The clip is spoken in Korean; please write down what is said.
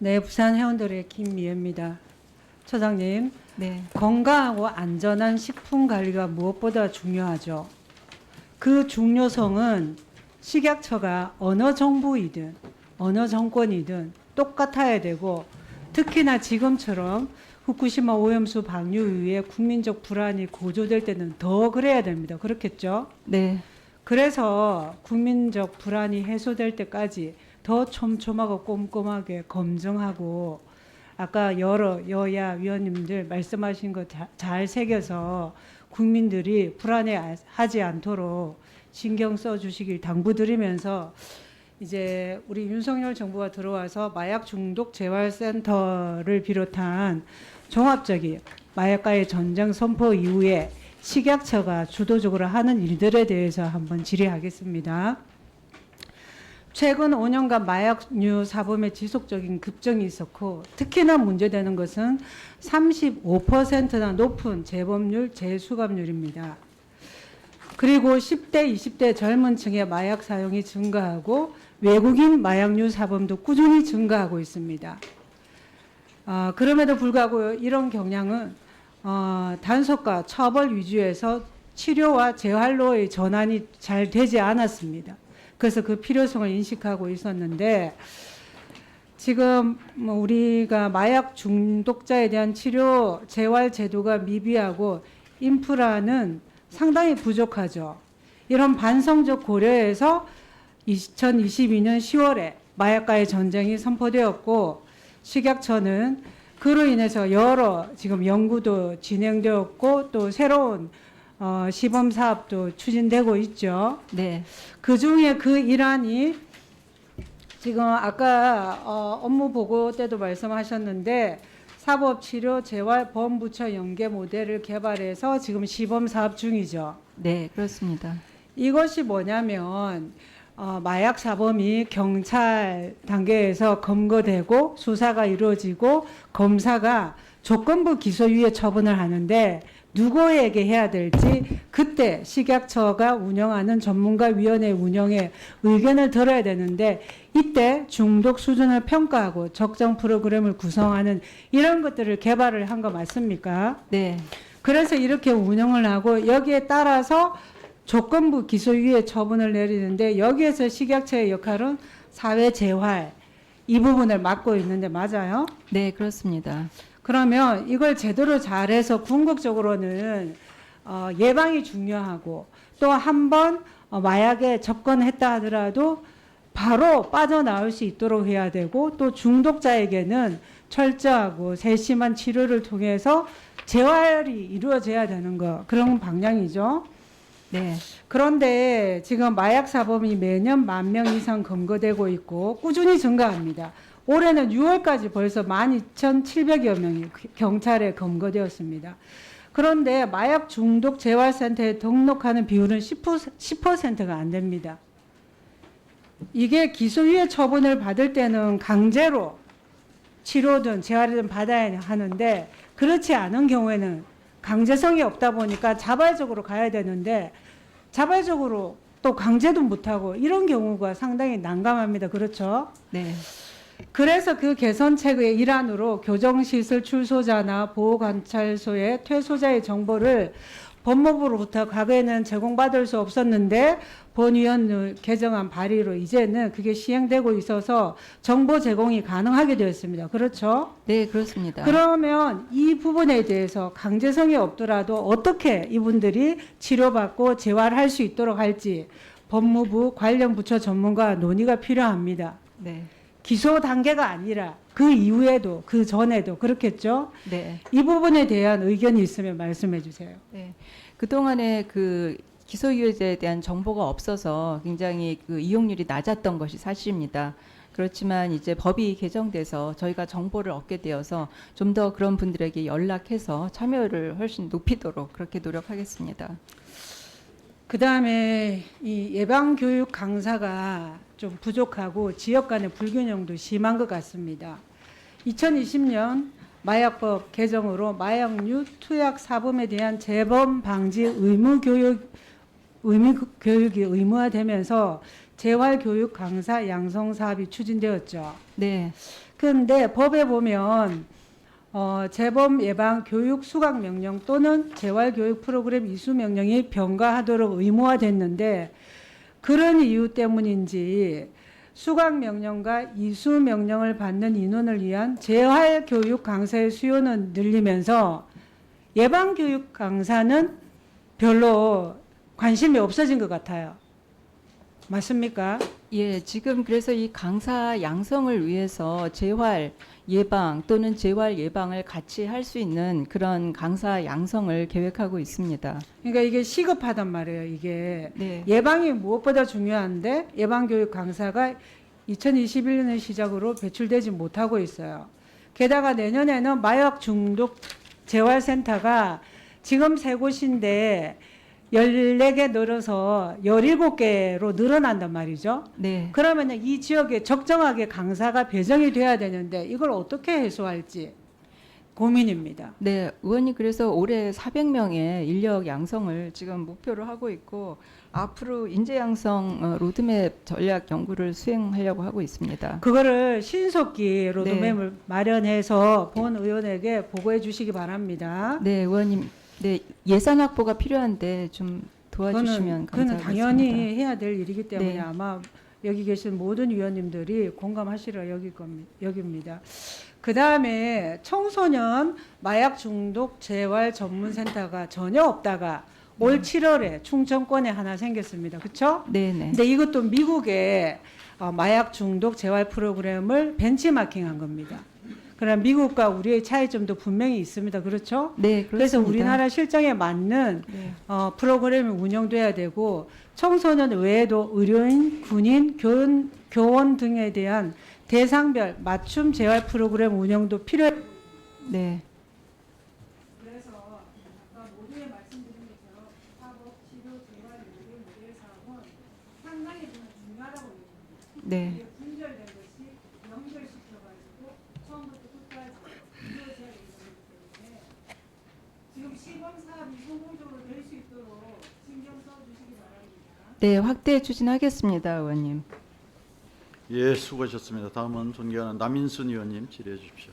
네, 부산 회원들의 김미애입니다. 처장님, 네, 건강하고 안전한 식품 관리가 무엇보다 중요하죠. 그 중요성은 식약처가 어느 정부이든 어느 정권이든 똑같아야 되고, 특히나 지금처럼 후쿠시마 오염수 방류 이후에 국민적 불안이 고조될 때는 더 그래야 됩니다. 그렇겠죠? 네, 그래서 국민적 불안이 해소될 때까지 더 촘촘하고 꼼꼼하게 검증하고, 아까 여러 여야 위원님들 말씀하신 거 잘 새겨서 국민들이 불안해하지 않도록 신경 써주시길 당부드리면서, 이제 우리 윤석열 정부가 들어와서 마약 중독 재활센터를 비롯한 종합적인 마약과의 전쟁 선포 이후에 식약처가 주도적으로 하는 일들에 대해서 한번 질의하겠습니다. 최근 5년간 마약류 사범의 지속적인 급증이 있었고, 특히나 문제되는 것은 35%나 높은 재범률, 재수감률입니다. 그리고 10대, 20대 젊은 층의 마약 사용이 증가하고 외국인 마약류 사범도 꾸준히 증가하고 있습니다. 그럼에도 불구하고 이런 경향은 단속과 처벌 위주에서 치료와 재활로의 전환이 잘 되지 않았습니다. 그래서 그 필요성을 인식하고 있었는데, 지금 우리가 마약 중독자에 대한 치료 재활 제도가 미비하고 인프라는 상당히 부족하죠. 이런 반성적 고려에서 2022년 10월에 마약과의 전쟁이 선포되었고, 식약처는 그로 인해서 여러 지금 연구도 진행되었고 또 새로운 시범 사업도 추진되고 있죠. 네, 그 중에 그 일환이 지금 아까 업무 보고 때도 말씀하셨는데, 사법치료 재활 범부처 연계 모델을 개발해서 지금 시범 사업 중이죠. 네, 그렇습니다. 이것이 뭐냐면 마약 사범이 경찰 단계에서 검거되고 수사가 이루어지고 검사가 조건부 기소유예 처분을 하는데, 누구에게 해야 될지 그때 식약처가 운영하는 전문가위원회 운영에 의견을 들어야 되는데, 이때 중독 수준을 평가하고 적정 프로그램을 구성하는 이런 것들을 개발을 한 거 맞습니까? 네, 그래서 이렇게 운영을 하고 여기에 따라서 조건부 기소유예 처분을 내리는데, 여기에서 식약처의 역할은 사회재활 이 부분을 맡고 있는데 맞아요? 네, 그렇습니다. 그러면 이걸 제대로 잘해서 궁극적으로는 예방이 중요하고, 또 한 번 마약에 접근했다 하더라도 바로 빠져나올 수 있도록 해야 되고, 또 중독자에게는 철저하고 세심한 치료를 통해서 재활이 이루어져야 되는 거, 그런 방향이죠. 네, 그런데 지금 마약 사범이 매년 10,000명 이상 검거되고 있고 꾸준히 증가합니다. 올해는 6월까지 벌써 12,700여 명이 경찰에 검거되었습니다. 그런데 마약 중독 재활센터에 등록하는 비율은 10%가 안 됩니다. 이게 기소유예 처분을 받을 때는 강제로 치료든 재활이든 받아야 하는데, 그렇지 않은 경우에는 강제성이 없다 보니까 자발적으로 가야 되는데, 자발적으로 또 강제도 못하고 이런 경우가 상당히 난감합니다. 그렇죠? 네, 그래서 그 개선책의 일환으로 교정시설 출소자나 보호관찰소의 퇴소자의 정보를 법무부로부터 과거에는 제공받을 수 없었는데, 본위원 개정안 발의로 이제는 그게 시행되고 있어서 정보 제공이 가능하게 되었습니다. 그렇죠? 네, 그렇습니다. 그러면 이 부분에 대해서 강제성이 없더라도 어떻게 이분들이 치료받고 재활할 수 있도록 할지 법무부 관련 부처 전문가 논의가 필요합니다. 네, 기소 단계가 아니라 그 이후에도 그 전에도 그렇겠죠? 네, 이 부분에 대한 의견이 있으면 말씀해 주세요. 네. 그동안에 그 기소유예에 대한 정보가 없어서 굉장히 그 이용률이 낮았던 것이 사실입니다. 그렇지만 이제 법이 개정돼서 저희가 정보를 얻게 되어서 좀 더 그런 분들에게 연락해서 참여를 훨씬 높이도록 그렇게 노력하겠습니다. 그 다음에 이 예방교육 강사가 좀 부족하고 지역 간의 불균형도 심한 것 같습니다. 2020년 마약법 개정으로 마약류 투약 사범에 대한 재범 방지 의무교육이 의무화되면서 재활교육 강사 양성 사업이 추진되었죠. 네, 그런데 법에 보면 재범 예방 교육 수강 명령 또는 재활 교육 프로그램 이수 명령이 병가하도록 의무화됐는데 그런 이유 때문인지 수강 명령과 이수 명령을 받는 인원을 위한 재활 교육 강사의 수요는 늘리면서 예방 교육 강사는 별로 관심이 없어진 것 같아요. 맞습니까? 예, 지금 그래서 이 강사 양성을 위해서 재활 예방 또는 재활 예방을 같이 할 수 있는 그런 강사 양성을 계획하고 있습니다. 그러니까 이게 시급하단 말이에요. 이게 네. 예방이 무엇보다 중요한데 예방교육 강사가 2021년을 시작으로 배출되지 못하고 있어요. 게다가 내년에는 마약 중독 재활센터가 지금 3곳인데 14개 늘어서 17개로 늘어난단 말이죠. 네. 그러면 이 지역에 적정하게 강사가 배정이 돼야 되는데 이걸 어떻게 해소할지 고민입니다. 네, 의원님 그래서 올해 400명의 인력 양성을 지금 목표로 하고 있고 앞으로 인재 양성 로드맵 전략 연구를 수행하려고 하고 있습니다. 그거를 신속히 로드맵을 마련해서 본 의원에게 보고해 주시기 바랍니다. 네, 의원님. 네, 예산 확보가 필요한데 좀 도와주시면 그거는 감사하겠습니다. 당연히 해야 될 일이기 때문에 네. 아마 여기 계신 모든 위원님들이 공감하시리라 여깁니다. 그 다음에 청소년 마약 중독 재활 전문센터가 전혀 없다가 올 7월에 충청권에 하나 생겼습니다. 그렇죠? 네, 네. 근데 이것도 미국의 마약 중독 재활 프로그램을 벤치마킹한 겁니다. 그럼 미국과 우리의 차이점도 분명히 있습니다. 그렇죠? 네, 그렇습니다. 그래서 우리나라 실정에 맞는 네. 프로그램이 운영돼야 되고 청소년 외에도 의료인, 군인, 교원 등에 대한 대상별 맞춤 재활 프로그램 운영도 필요해. 네. 그래서 아까 모두에 말씀드린 것처럼 사법, 치료, 재활, 의료 모델 사업은 상당히 중요하다고 얘기합니다. 네. 이게 분절된 것이 연결시켜가지고 처음부터 끝까지 이루어져야 되기 때문에 지금 시범 사업이 성공적으로 될 수 있도록 신경 써주시기 바랍니다. 네, 확대 추진하겠습니다, 의원님. 예, 수고하셨습니다. 다음은 존경하는 남인순 의원님 질의해 주십시오.